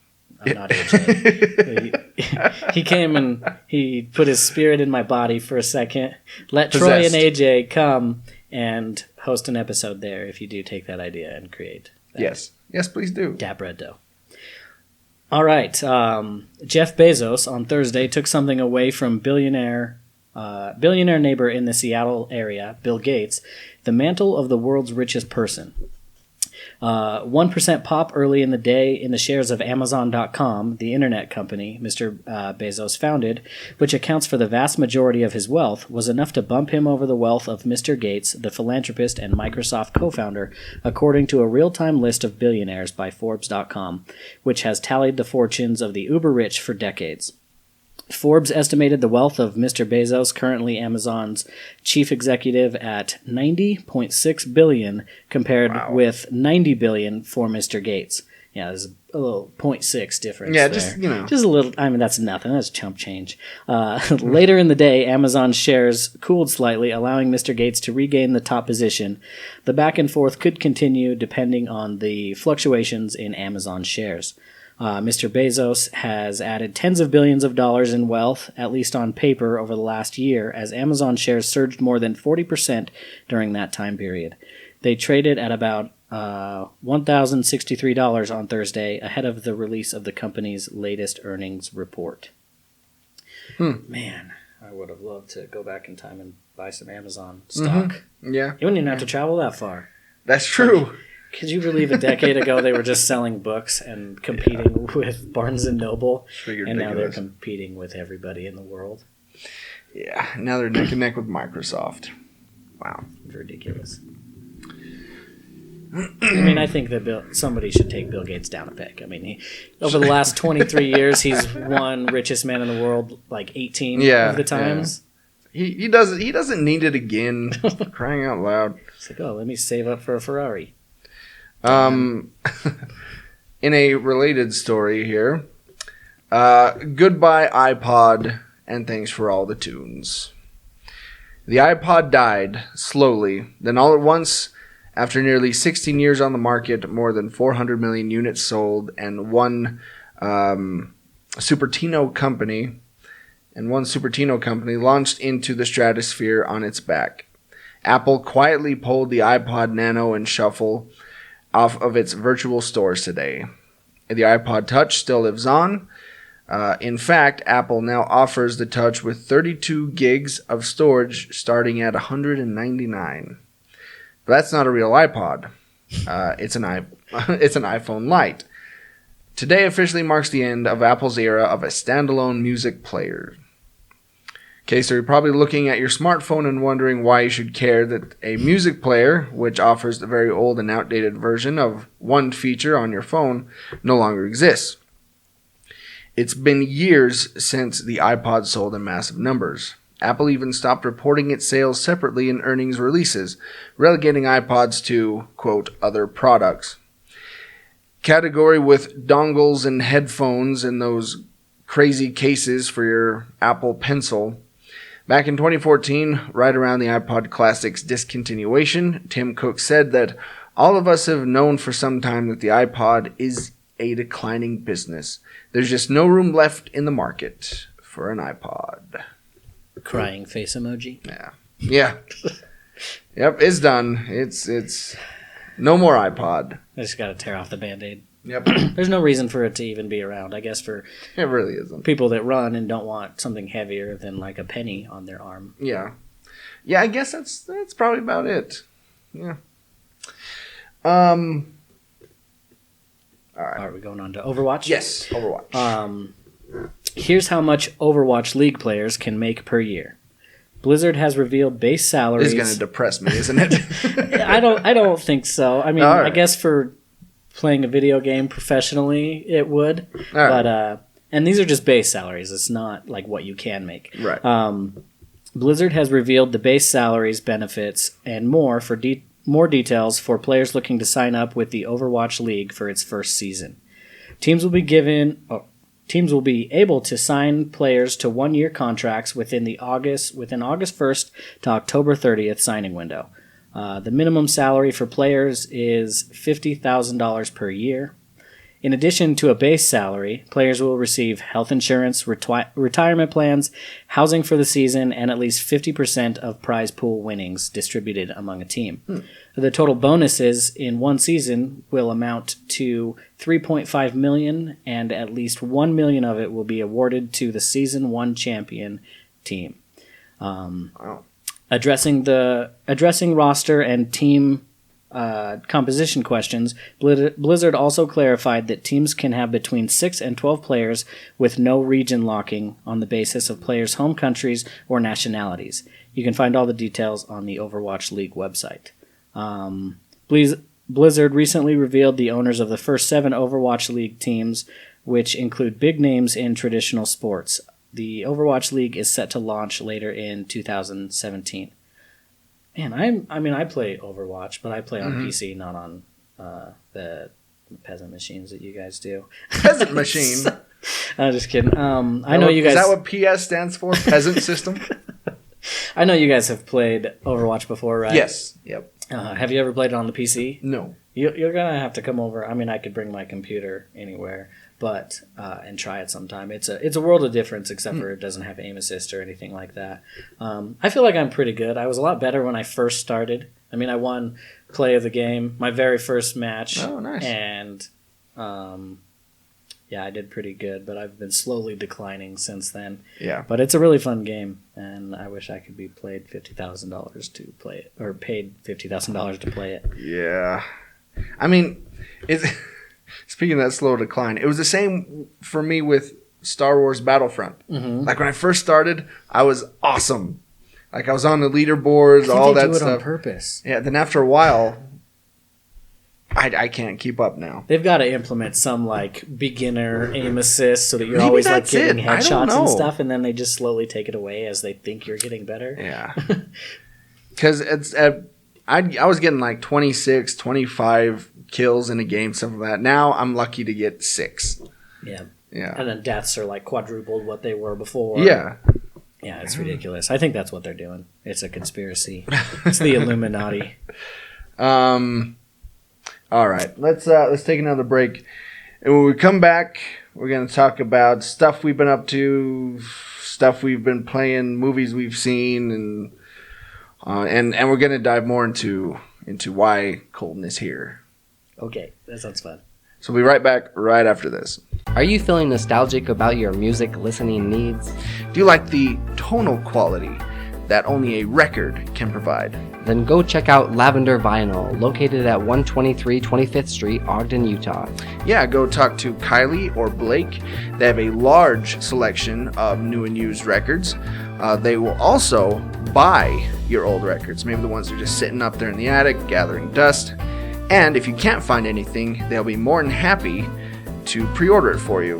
not AJ. He came and he put his spirit in my body for a second. Let Troy and Possessed. AJ come and host an episode there if you do take that idea and create that. Yes. Yes, please do. Dat bread dough. All right. Jeff Bezos on Thursday took something away from billionaire neighbor in the Seattle area, Bill Gates, the mantle of the world's richest person. 1% pop early in the day in the shares of Amazon.com, the internet company Mr. Bezos founded, which accounts for the vast majority of his wealth, was enough to bump him over the wealth of Mr. Gates, the philanthropist and Microsoft co-founder, according to a real-time list of billionaires by Forbes.com, which has tallied the fortunes of the uber-rich for decades. Forbes estimated the wealth of Mr. Bezos, currently Amazon's chief executive, at $90.6 billion, compared with $90 billion for Mr. Gates. Yeah, there's a little 0.6 difference. Yeah, there. just, you know. Just a little. I mean, that's nothing. That's chump change. Later in the day, Amazon's shares cooled slightly, allowing Mr. Gates to regain the top position. The back and forth could continue depending on the fluctuations in Amazon shares. Mr. Bezos has added tens of billions of dollars in wealth, at least on paper, over the last year, as Amazon shares surged more than 40% during that time period. They traded at about $1,063 on Thursday, ahead of the release of the company's latest earnings report. Man, I would have loved to go back in time and buy some Amazon stock. Yeah. You wouldn't even have to travel that far. That's true. Could you believe a decade ago they were just selling books and competing with Barnes & Noble? Pretty And now they're ridiculous. competing with everybody in the world. Yeah. Now they're neck and neck with Microsoft. Wow. It's ridiculous. I mean, I think that somebody should take Bill Gates down a peg. I mean, over the last 23 years, he's won richest man in the world like 18 of the times. He doesn't need it again. Crying out loud. It's like, oh, let me save up for a Ferrari. In a related story here, goodbye iPod and thanks for all the tunes. The iPod died slowly, then all at once, after nearly 16 years on the market, more than 400 million units sold, and one Supertino company launched into the stratosphere on its back. Apple quietly pulled the iPod Nano and Shuffle off of its virtual stores today. The iPod Touch still lives on. In fact, Apple now offers the Touch with 32 gigs of storage starting at $199. But that's not a real iPod. It's an iPhone Lite. Today officially marks the end of Apple's era of a standalone music player. Okay, so you're probably looking at your smartphone and wondering why you should care that a music player, which offers the very old and outdated version of one feature on your phone, no longer exists. It's been years since the iPod sold in massive numbers. Apple even stopped reporting its sales separately in earnings releases, relegating iPods to, quote, other products. Category with dongles and headphones and those crazy cases for your Apple Pencil. Back in 2014, right around the iPod Classic's discontinuation, Tim Cook said that all of us have known for some time that the iPod is a declining business. There's just no room left in the market for an iPod. Crying face emoji. Yeah. Yep, it's done. It's no more iPod. I just got to tear off the Band-Aid. Yep. There's no reason for it to even be around, I guess, for It really isn't. people that run and don't want something heavier than like a penny on their arm. Yeah. Yeah, I guess that's probably about it. Yeah. All right. Are we going on to Overwatch? Yes, Overwatch. Here's how much Overwatch League players can make per year. Blizzard has revealed base salaries. This is going to depress me, isn't it? I don't think so. I mean, All right. I guess for playing a video game professionally, it would. All right. But and these are just base salaries. It's not like what you can make. Right. Blizzard has revealed the base salaries, benefits, and more for more details for players looking to sign up with the Overwatch League for its first season. Teams will be able to sign players to 1-year contracts within August 1st to October 30th signing window. The minimum salary for players is $50,000 per year. In addition to a base salary, players will receive health insurance, retirement plans, housing for the season, and at least 50% of prize pool winnings distributed among a team. The total bonuses in one season will amount to $3.5 million, and at least $1 million of it will be awarded to the Season 1 champion team. Wow. Addressing roster and team composition questions, Blizzard also clarified that teams can have between 6 and 12 players with no region locking on the basis of players' home countries or nationalities. You can find all the details on the Overwatch League website. Blizzard recently revealed the owners of the first 7 Overwatch League teams, which include big names in traditional sports. The Overwatch League is set to launch later in 2017. Man, I play Overwatch, but I play on PC, not on the peasant machines that you guys do. Peasant machine? I'm just kidding. I know you guys. Is that what PS stands for? Peasant system? I know you guys have played Overwatch before, right? Yes. Yep. Have you ever played it on the PC? No. You're gonna have to come over. I mean, I could bring my computer anywhere, but and try it sometime. It's a world of difference, except for it doesn't have aim assist or anything like that. I feel like I'm pretty good. I was a lot better when I first started. I mean, I won play of the game my very first match. Oh, nice. And yeah, I did pretty good, but I've been slowly declining since then. Yeah. But it's a really fun game, and I wish I could be paid $50,000 to play it, or paid $50,000 to play it. Yeah. I mean, speaking of that slow decline, it was the same for me with Star Wars Battlefront. Mm-hmm. Like when I first started, I was awesome. Like I was on the leaderboards, all that do it stuff. on purpose. Yeah. Then after a while, I can't keep up now. They've got to implement some like beginner aim assist so that you're Maybe always like that's getting it. I don't headshots know. and stuff, and then they just slowly take it away as they think you're getting better. Yeah. Because I was getting like 26, 25 kills in a game, something like that. Now I'm lucky to get 6. Yeah. Yeah. And then deaths are like quadrupled what they were before. Yeah. Yeah, it's ridiculous. I think that's what they're doing. It's a conspiracy. It's the Illuminati. All right, let's take another break, and when we come back, we're gonna talk about stuff we've been up to, stuff we've been playing, movies we've seen, and we're gonna dive more into why Colton is here. Okay, that sounds fun. So we'll be right back right after this. Are you feeling nostalgic about your music listening needs? Do you like the tonal quality that only a record can provide? Then go check out Lavender Vinyl, located at 123 25th Street, Ogden, Utah. Yeah, go talk to Kylie or Blake. They have a large selection of new and used records. They will also buy your old records, maybe the ones that are just sitting up there in the attic, gathering dust. And if you can't find anything, they'll be more than happy to pre-order it for you.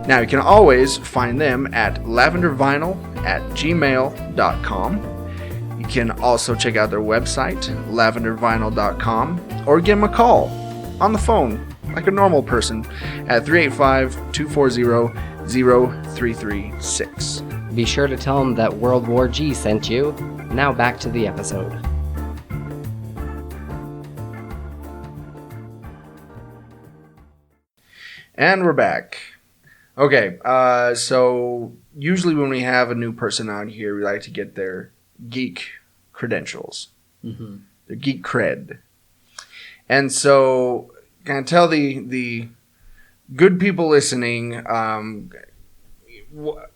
Now, you can always find them at lavendervinyl@gmail.com. You can also check out their website, lavendervinyl.com, or give them a call on the phone, like a normal person, at 385-240-0336. Be sure to tell them that World War G sent you. Now back to the episode. And we're back. Okay, so usually when we have a new person on here, we like to get their geek credentials. Mm-hmm. Their geek cred. And so, can I tell the good people listening, What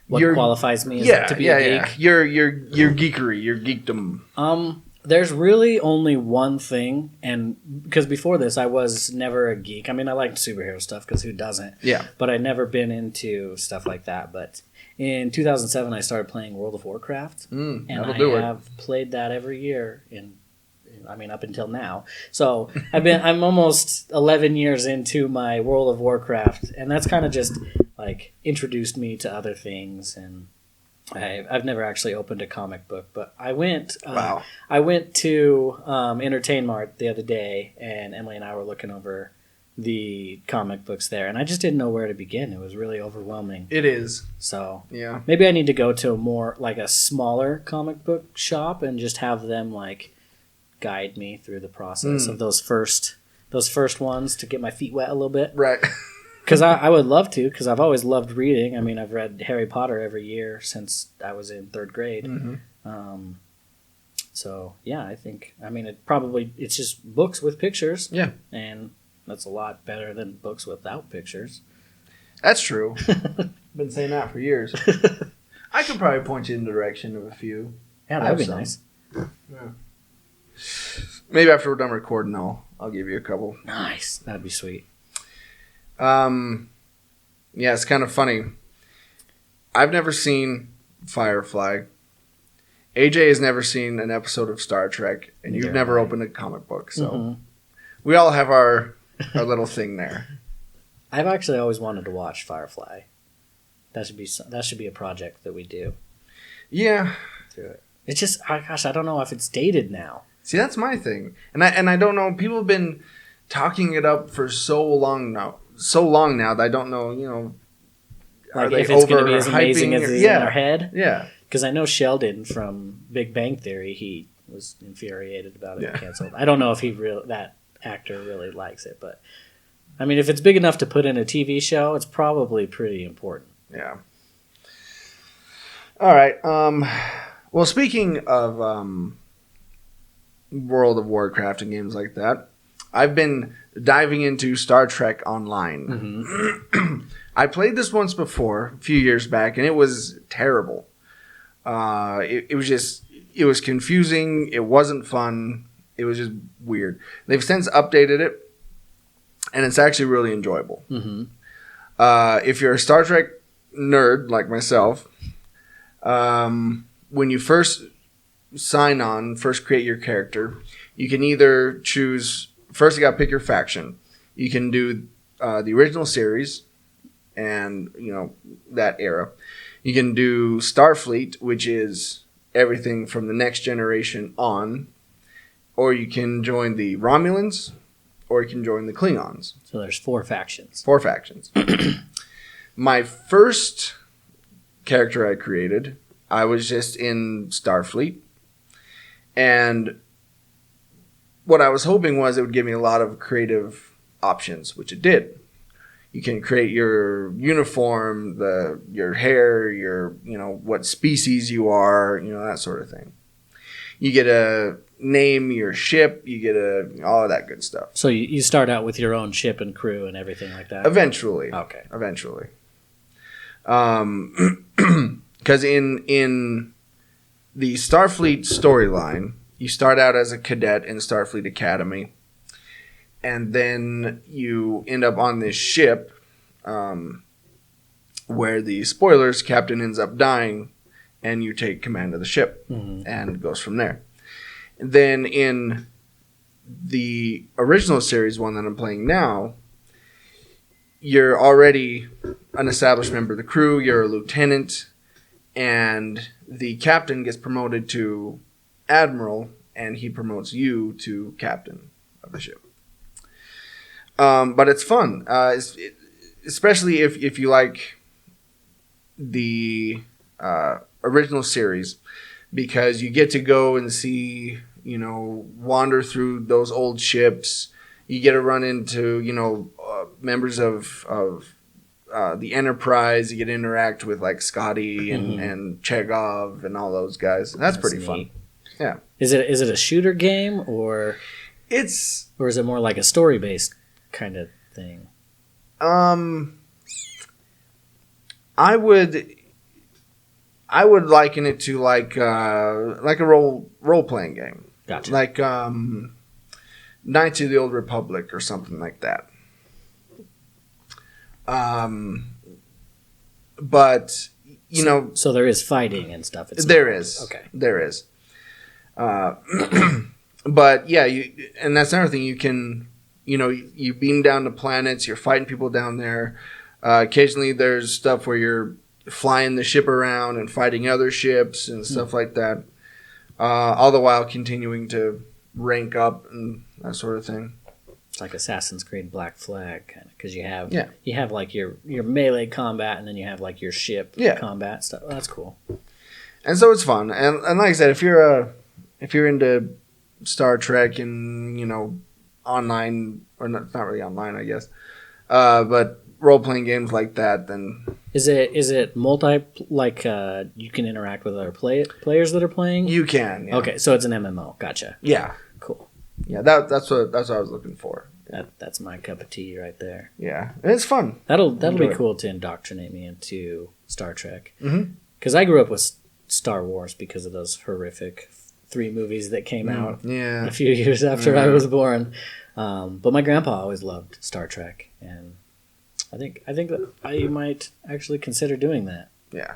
your- qualifies me yeah, to be yeah, a yeah. geek? Your geekery, your geekdom. There's really only one thing, and because before this I was never a geek. I mean, I liked superhero stuff because who doesn't? Yeah. But I'd never been into stuff like that. But in 2007, I started playing World of Warcraft, and that'll I do it. have played that every year up until now. So I'm almost 11 years into my World of Warcraft, and that's kind of just like introduced me to other things. And I've never actually opened a comic book, but I went. Wow. I went to Entertain Mart the other day, and Emily and I were looking over the comic books there, and I just didn't know where to begin. It was really overwhelming. It is. So Yeah. maybe I need to go to a smaller comic book shop and just have them like guide me through the process of those first ones to get my feet wet a little bit. Right. Because I would love to, because I've always loved reading. I mean, I've read Harry Potter every year since I was in third grade. Mm-hmm. So yeah, it's just books with pictures. Yeah. And that's a lot better than books without pictures. That's true. Been saying that for years. I could probably point you in the direction of a few. Yeah, I that'd be have some. nice. Yeah. Maybe after we're done recording, I'll give you a couple. Nice. That'd be sweet. Yeah, it's kind of funny. I've never seen Firefly. AJ has never seen an episode of Star Trek, and you've Neither never have I. opened a comic book, so Mhm. we all have our little thing there. I've actually always wanted to watch Firefly. That should be a project that we do Yeah. through it. It's just, gosh, I don't know if it's dated now. See, that's my thing, and I don't know. People have been talking it up for so long now that I don't know. You know, Like if it's going to be as amazing as it is in our head. Yeah. Because I know Sheldon from Big Bang Theory, he was infuriated about it Yeah. canceled. I don't know if that actor really likes it, but I mean, if it's big enough to put in a TV show, it's probably pretty important. Yeah. All right. Well, speaking of World of Warcraft and games like that, I've been diving into Star Trek Online. Mm-hmm. I played this once before, a few years back, and it was terrible. It was confusing. It wasn't fun. It was just weird. They've since updated it, and it's actually really enjoyable. Mm-hmm. If you're a Star Trek nerd like myself, when you first sign on, first create your character, you can either choose. First, you got to pick your faction. You can do the original series, and that era. You can do Starfleet, which is everything from the Next Generation on, or you can join the Romulans, or you can join the Klingons. So there's 4 factions. 4 factions. My first character I created, I was just in Starfleet, and what I was hoping was it would give me a lot of creative options, which it did. You can create your uniform, your hair, what species you are, that sort of thing. You get to name your ship, you get all of that good stuff. So you start out with your own ship and crew and everything like that? Eventually. Okay. Eventually. Because in the Starfleet storyline, you start out as a cadet in Starfleet Academy, and then you end up on this ship where the spoilers captain ends up dying, and you take command of the ship, and it goes from there. And then in the original series, one that I'm playing now, you're already an established member of the crew, you're a lieutenant, and the captain gets promoted to admiral, and he promotes you to captain of the ship. But it's fun, especially if you like the original series, because you get to go and see, wander through those old ships. You get to run into, members of the Enterprise. You get to interact with like Scotty and Chegov and all those guys. That's pretty fun. neat. Yeah. Is it a shooter game or It's is it more like a story based kind of thing? I would liken it to like a role playing game. Gotcha. Like Knights of the Old Republic or something like that. But so there is fighting and stuff. there is. Okay. There is. But yeah, and that's another thing. You can, you beam down to planets. You're fighting people down there. Occasionally, there's stuff where you're flying the ship around and fighting other ships and stuff like that. All the while continuing to rank up and that sort of thing. It's like Assassin's Creed Black Flag kind of, because you have like your melee combat and then you have like your ship combat stuff. Oh, that's cool. And so it's fun. And like I said, if you're into Star Trek and online, or not really online, I guess, but role playing games like that, then is it multi, like you can interact with other players that are playing? You can. Yeah. Okay, so it's an MMO. Gotcha. Yeah. Cool. Yeah, that's what I was looking for. That's my cup of tea right there. Yeah, and it's fun. That'll be cool to indoctrinate me into Star Trek. Mm-hmm. Because I grew up with Star Wars because of those horrific 3 movies that came out a few years after I was born. But my grandpa always loved Star Trek, and I think that I might actually consider doing that. Yeah,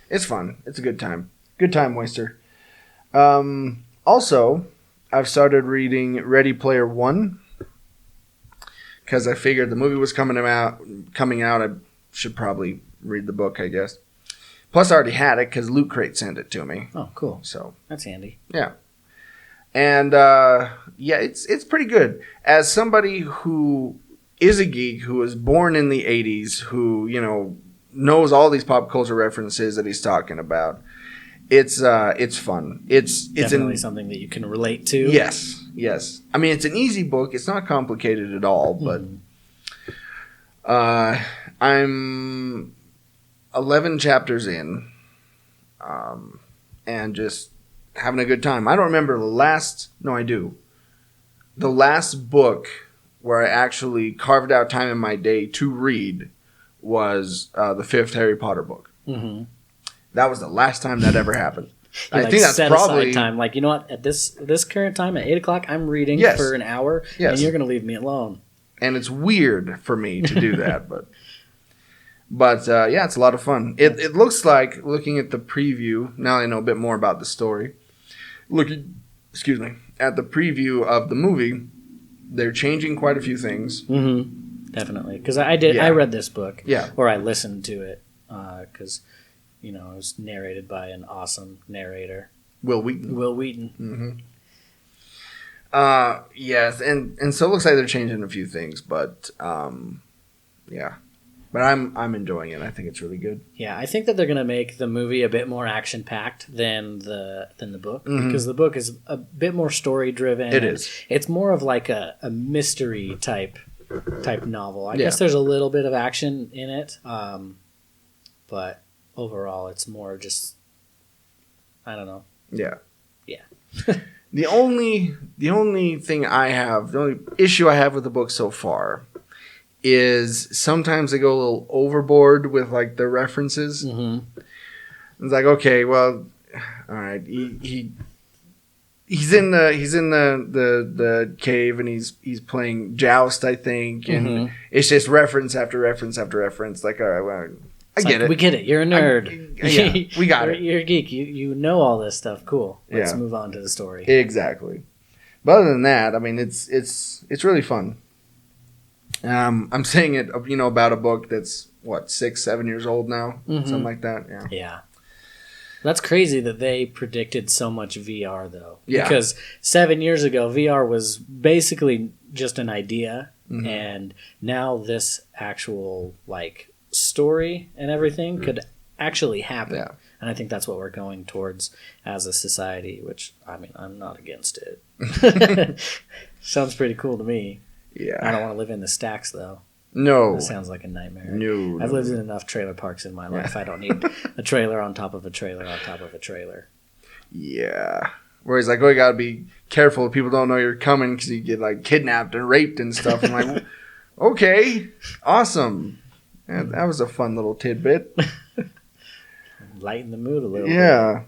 it's fun. It's a good time. Good time waster. Also, I've started reading Ready Player One because I figured the movie was coming out. I should probably read the book, I guess. Plus, I already had it because Loot Crate sent it to me. Oh, cool. So that's handy. Yeah, and it's pretty good. As somebody who is a geek, who was born in the '80s, who knows all these pop culture references that he's talking about. It's fun. It's definitely something that you can relate to. Yes. I mean, it's an easy book. It's not complicated at all. But I'm 11 chapters in, and just having a good time. I don't remember the last. No, I do. The last book where I actually carved out time in my day to read was the 5th Harry Potter book. Mm-hmm. That was the last time that ever happened. I think that's probably time. Like, you know what? At this current time at 8:00, I'm reading for an hour, and you're going to leave me alone. And it's weird for me to do that, but yeah, it's a lot of fun. It looks like, looking at the preview, now I know a bit more about the story. Looking at the preview of the movie, they're changing quite a few things. Mm-hmm. Definitely, because I read this book, or I listened to it, because. It was narrated by an awesome narrator. Will Wheaton. Mm-hmm. Yes, and so it looks like they're changing a few things, but yeah. But I'm enjoying it. I think it's really good. Yeah, I think that they're gonna make the movie a bit more action packed than the book, because the book is a bit more story driven. It is. It's more of like a mystery type novel. I guess there's a little bit of action in it, but. Overall, it's more just, I don't know. Yeah. Yeah. The only issue I have with the book so far is sometimes they go a little overboard with like the references. Mm-hmm. It's like, okay, well, all right, he's in the cave and he's playing Joust, I think, and it's just reference after reference after reference. Like, all right, well. I get it. We get it. You're a nerd. We got it. You're a geek. You know all this stuff. Cool. Let's move on to the story. Exactly. But other than that, I mean, it's really fun. I'm saying it, about a book that's 6-7 years old now, something like that. Yeah. Yeah. That's crazy that they predicted so much VR though. Yeah. Because 7 years ago, VR was basically just an idea, and now this actual story and everything could actually happen. Yeah. And I think that's what we're going towards as a society, which, I mean, I'm not against it. Sounds pretty cool to me. Yeah. I don't want to live in the stacks, though. No. That sounds like a nightmare. No. I've lived in enough trailer parks in my life. I don't need a trailer on top of a trailer on top of a trailer. Yeah. where he's like, "Oh, you gotta be careful. People don't know you're coming because you get like kidnapped and raped and stuff." I'm like, "Okay, awesome." Yeah, that was a fun little tidbit. Lighten the mood a little bit. Yeah.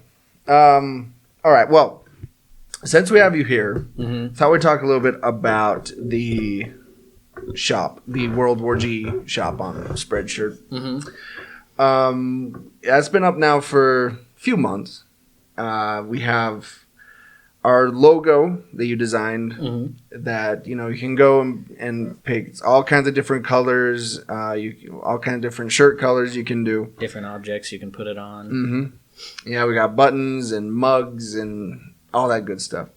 All right. Well, since we have you here, thought we'd talk a little bit about the shop, the World War G shop on Spreadshirt. It's been up now for a few months. We have our logo that you designed that, you can go and pick all kinds of different colors, all kinds of different shirt colors you can do. Different objects you can put it on. Yeah, we got buttons and mugs and all that good stuff.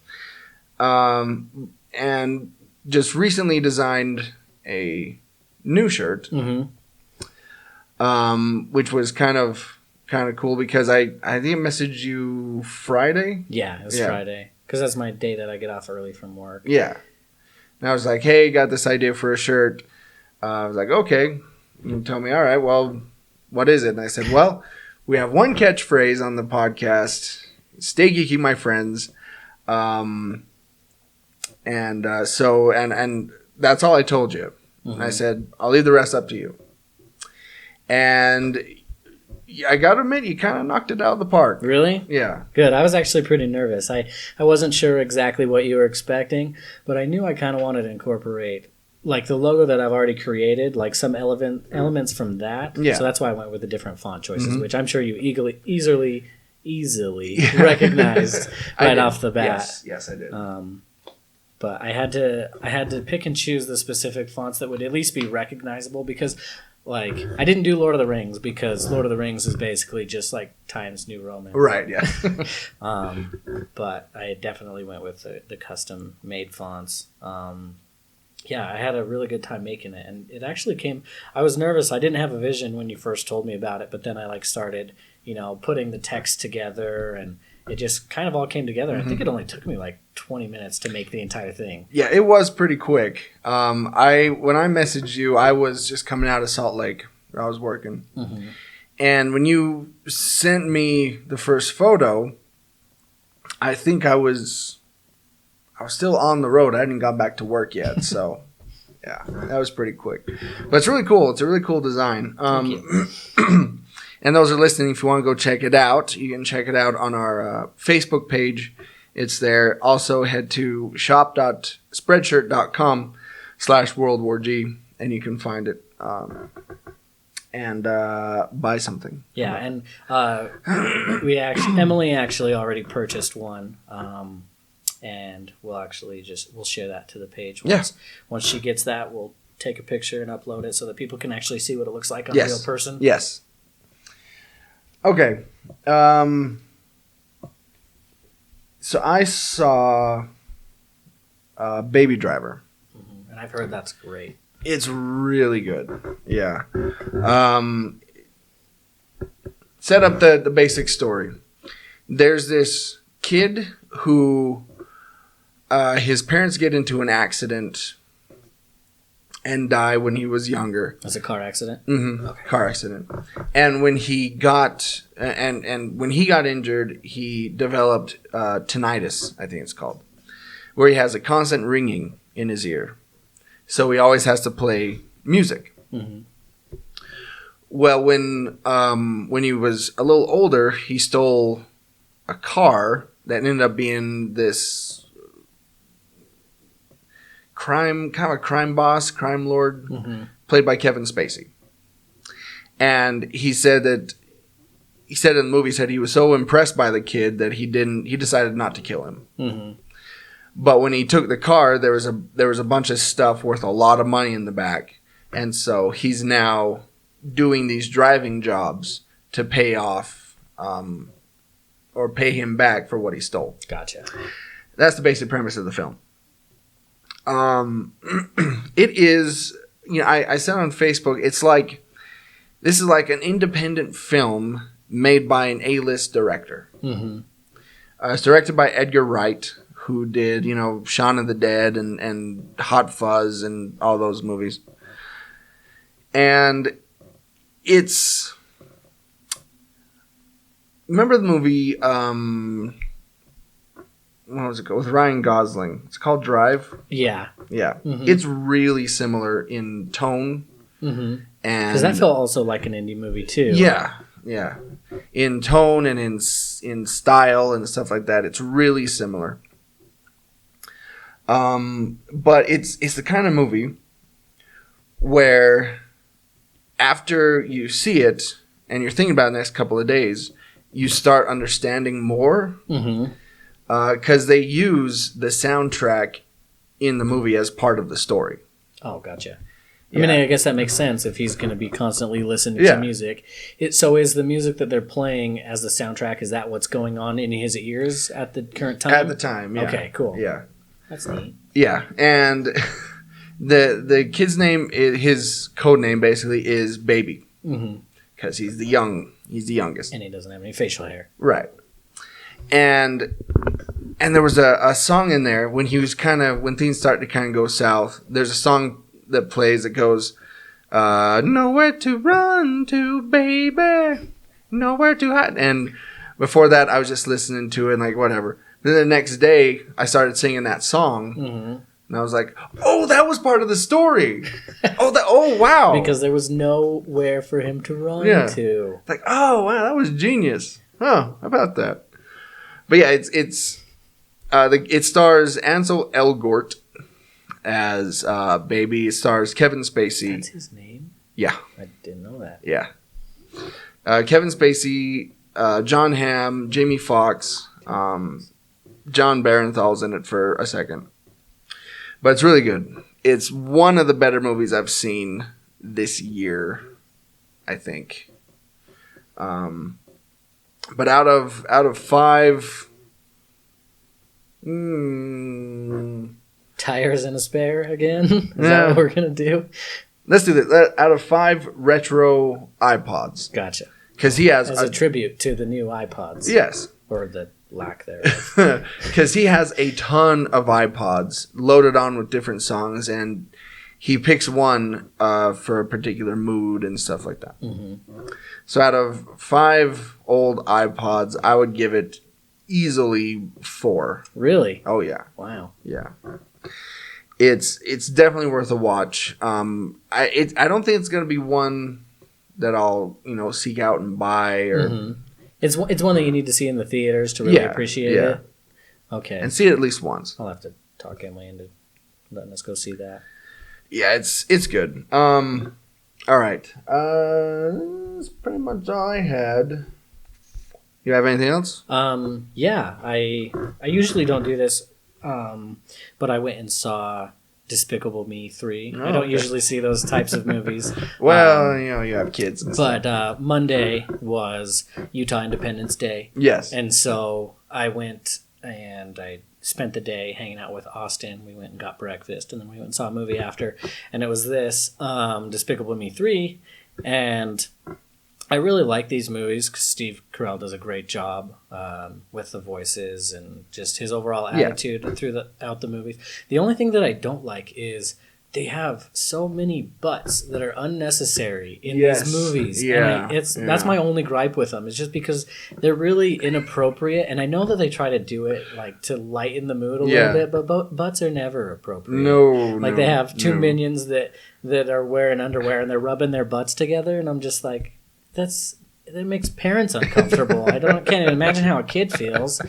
And just recently designed a new shirt, which was kind of cool because I think I messaged you Friday. Yeah, it was Friday. Because that's my day that I get off early from work. Yeah. And I was like, hey, got this idea for a shirt. I was like, okay. You told me, all right, well, what is it? And I said, well, we have one catchphrase on the podcast. Stay geeky, my friends. And that's all I told you. And I said, I'll leave the rest up to you. And I got to admit, you kind of knocked it out of the park. Really? Yeah. Good. I was actually pretty nervous. I wasn't sure exactly what you were expecting, but I knew I kind of wanted to incorporate like the logo that I've already created, like some elements from that. Yeah. So that's why I went with the different font choices, which I'm sure you easily recognized right off the bat. Yes, I did. But I had to pick and choose the specific fonts that would at least be recognizable because, like, I didn't do Lord of the Rings because Lord of the Rings is basically just like Times New Roman. Right. Yeah. But I definitely went with the custom made fonts. Yeah, I had a really good time making it, and it actually came. I was nervous. I didn't have a vision when you first told me about it, but then I started, putting the text together, and it just kind of all came together. I think it only took me 20 minutes to make the entire thing. Yeah, it was pretty quick. When I messaged you, I was just coming out of Salt Lake where I was working, and when you sent me the first photo, I think I was still on the road. I hadn't got back to work yet, so yeah, that was pretty quick. But it's really cool. It's a really cool design. Thank you. And those are listening, if you want to go check it out, you can check it out on our Facebook page. It's there. Also, head to shop.spreadshirt.com/World War G, and you can find it and buy something. Yeah, and Emily actually already purchased one. And we'll share that to the page. Once she gets that, we'll take a picture and upload it so that people can actually see what it looks like on a real person. Yes. Okay. So I saw Baby Driver. And I've heard that's great. It's really good. Yeah. Set up the basic story. There's this kid who his parents get into an accident and die when he was younger. That's a car accident? Okay. Car accident. And when he got when he got injured, he developed tinnitus, I think it's called, where he has a constant ringing in his ear. So he always has to play music. Well, when he was a little older, he stole a car that ended up being this crime boss, crime lord, played by Kevin Spacey. And he said in the movie, he was so impressed by the kid that he decided not to kill him. But when he took the car, there was a bunch of stuff worth a lot of money in the back. And so he's now doing these driving jobs to pay off or pay him back for what he stole. Gotcha. That's the basic premise of the film. It is, I said on Facebook, this is like an independent film made by an A-list director. It's directed by Edgar Wright, who did, Shaun of the Dead and Hot Fuzz and all those movies. And remember the movie what was it called? With Ryan Gosling. It's called Drive. Yeah. Yeah. Mhm. It's really similar in tone. Mm-hmm. And Because that felt also like an indie movie too. yeah. In tone and in style and stuff like that, it's really similar. But it's the kind of movie where after you see it and you're thinking about it the next couple of days, you start understanding more. Mm-hmm. Because they use the soundtrack in the movie as part of the story. Oh, gotcha. Yeah. I mean, I guess that makes sense if he's going to be constantly listening Yeah. to music. So is the music that they're playing as the soundtrack, is that what's going on in his ears at the current time? At the time, yeah. Okay, cool. Yeah. That's neat. Yeah, and the kid's name, his code name basically is Baby. Mm-hmm. Because he's the youngest. And he doesn't have any facial hair. Right. And there was a song in there when things start to kind of go south. There's a song that plays that goes, nowhere to run to, baby, nowhere to hide. And before that, I was just listening to it and like, whatever. Then the next day, I started singing that song. Mm-hmm. And I was like, oh, that was part of the story. Oh, wow. Because there was nowhere for him to run to. Like, oh, wow, that was genius. Oh, how about that? But yeah, it stars Ansel Elgort as Baby. It stars Kevin Spacey. That's his name? Yeah. I didn't know that. Yeah. Kevin Spacey, John Hamm, Jamie Foxx, John Barenthal's in it for a second. But it's really good. It's one of the better movies I've seen this year, I think. But out of 5, Tires and a spare again? Is that what we're going to do? Let's do this. Out of 5 retro iPods. Gotcha. Because he has As a tribute to the new iPods. Yes. Or the lack thereof. Because he has a ton of iPods loaded on with different songs, and he picks one for a particular mood and stuff like that. Mm-hmm. So out of 5 old iPods, I would give it easily 4. Really? Oh yeah, Wow. yeah. It's definitely worth a watch. I don't think it's gonna be one that I'll seek out and buy or. Mm-hmm. It's one that you need to see in the theaters to really appreciate it. Okay. And see it at least once. I'll have to talk Emily into letting us go see that. Yeah, it's good. All right. That's pretty much all I had. You have anything else? Yeah, I usually don't do this, but I went and saw Despicable Me 3. I don't usually see those types of movies. Well, you have kids and stuff. But Monday was Utah Independence Day. Yes. And so I went and I spent the day hanging out with Austin. We went and got breakfast, and then we went and saw a movie after. And it was this, Despicable Me 3. And I really like these movies because Steve Carell does a great job with the voices and just his overall attitude throughout the movies. The only thing that I don't like is they have so many butts that are unnecessary in these movies. Yeah, and that's my only gripe with them. It's just because they're really inappropriate, and I know that they try to do it like to lighten the mood a little bit, but butts are never appropriate. They have two minions that are wearing underwear and they're rubbing their butts together, and I'm just like, that makes parents uncomfortable. Can't even imagine how a kid feels.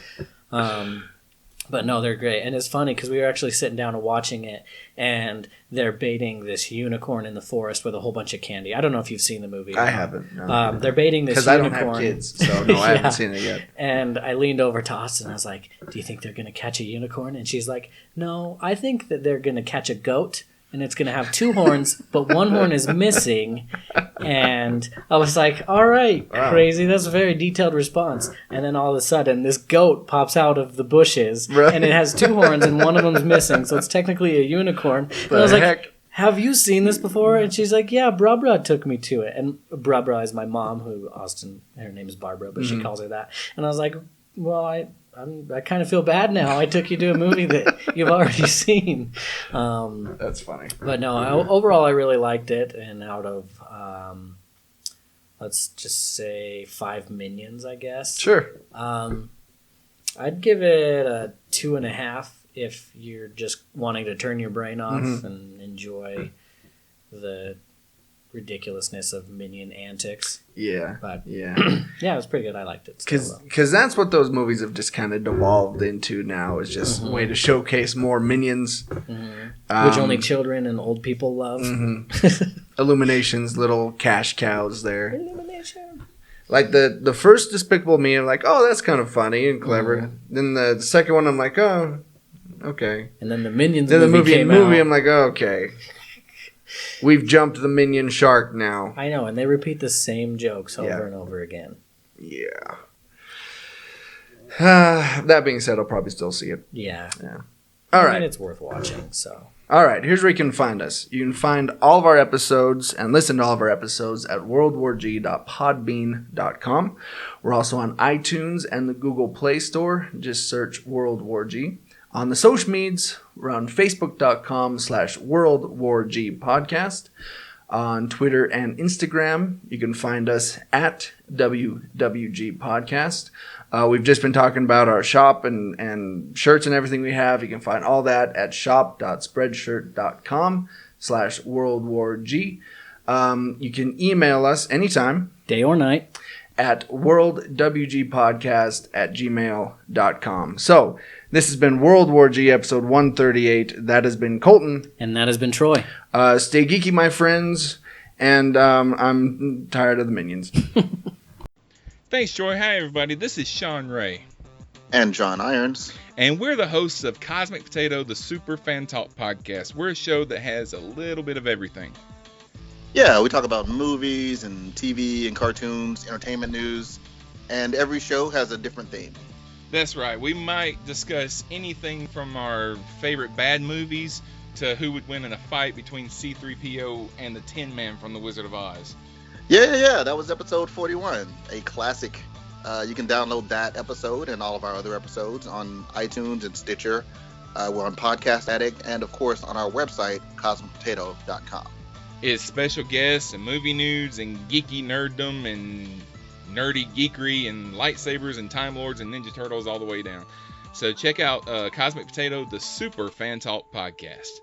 But no, they're great. And it's funny because we were actually sitting down and watching it, and they're baiting this unicorn in the forest with a whole bunch of candy. I don't know if you've seen the movie. I haven't. No. They're baiting this unicorn. Because I don't have kids, so no, I haven't seen it yet. And I leaned over to Austin and I was like, do you think they're going to catch a unicorn? And she's like, no, I think that they're going to catch a goat. And it's going to have 2 horns, but 1 horn is missing. And I was like, all right, crazy. That's a very detailed response. And then all of a sudden, this goat pops out of the bushes, and it has 2 horns, and one of them's missing. So it's technically a unicorn. And I was like, have you seen this before? And she's like, yeah, Brabra took me to it. And Brabra is my mom, who Austin, her name is Barbara, but she calls her that. And I was like, well, I kind of feel bad now. I took you to a movie that you've already seen. That's funny. But no, overall I really liked it. And out of, let's just say 5 Minions, I guess. Sure. I I'd give it a 2.5 if you're just wanting to turn your brain off and enjoy the ridiculousness of Minion antics. Yeah. But yeah. yeah, it was pretty good. I liked it. Because that's what those movies have just kind of devolved into now, is just a way to showcase more Minions. Which only children and old people love. Illumination's little cash cows there. Illumination. Like the first Despicable Me, I'm like, oh, that's kind of funny and clever. Then the second one, I'm like, oh, okay. And then the Minions then movie came out. I'm like, oh, okay. We've jumped the Minion shark now. I know, and they repeat the same jokes over and over again. Yeah. That being said, I'll probably still see it. Yeah. All I right. mean, it's worth watching, so. All right, here's where you can find us. You can find all of our episodes and listen to all of our episodes at worldwarg.podbean.com. We're also on iTunes and the Google Play Store. Just search World War G. On the social medias, we're on facebook.com/World Podcast. On Twitter and Instagram, you can find us at WWG Podcast. We've just been talking about our shop and shirts and everything we have. You can find all that at shop.spreadshirt.com/WorldWarG. You can email us anytime. Day or night. At worldwgpodcast@gmail.com. So, this has been World War G episode 138. That has been Colton. And that has been Troy. Stay geeky, my friends. And I'm tired of the Minions. Thanks, Troy. Hi, everybody. This is Sean Ray. And John Irons. And we're the hosts of Cosmic Potato, the Super Fan Talk podcast. We're a show that has a little bit of everything. Yeah, we talk about movies and TV and cartoons, entertainment news, and every show has a different theme. That's right. We might discuss anything from our favorite bad movies to who would win in a fight between C-3PO and the Tin Man from The Wizard of Oz. Yeah. That was episode 41, a classic. You can download that episode and all of our other episodes on iTunes and Stitcher. We're on Podcast Addict and, of course, on our website, cosmicpotato.com. It's special guests and movie news and geeky nerddom and nerdy geekery and lightsabers and Time Lords and Ninja Turtles all the way down. So check out Cosmic Potato, the Super Fan Talk podcast.